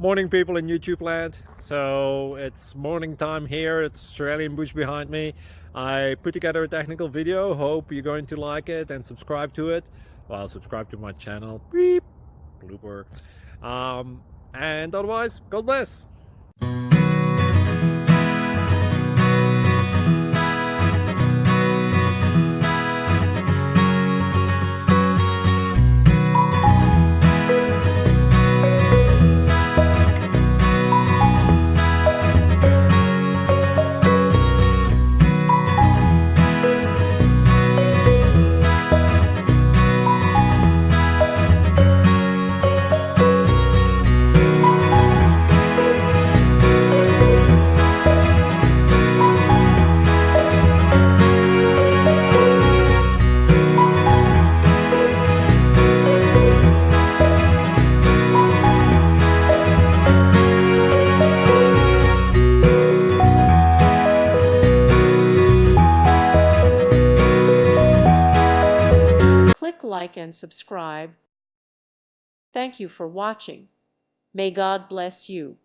Morning, people in YouTube land. So it's morning time here. It's Australian bush behind me. I put together a technical video. Hope you're going to like it and subscribe to it. Well, subscribe to my channel. Beep. Blooper. And otherwise, God bless. Click like and subscribe. Thank you for watching. May God bless you.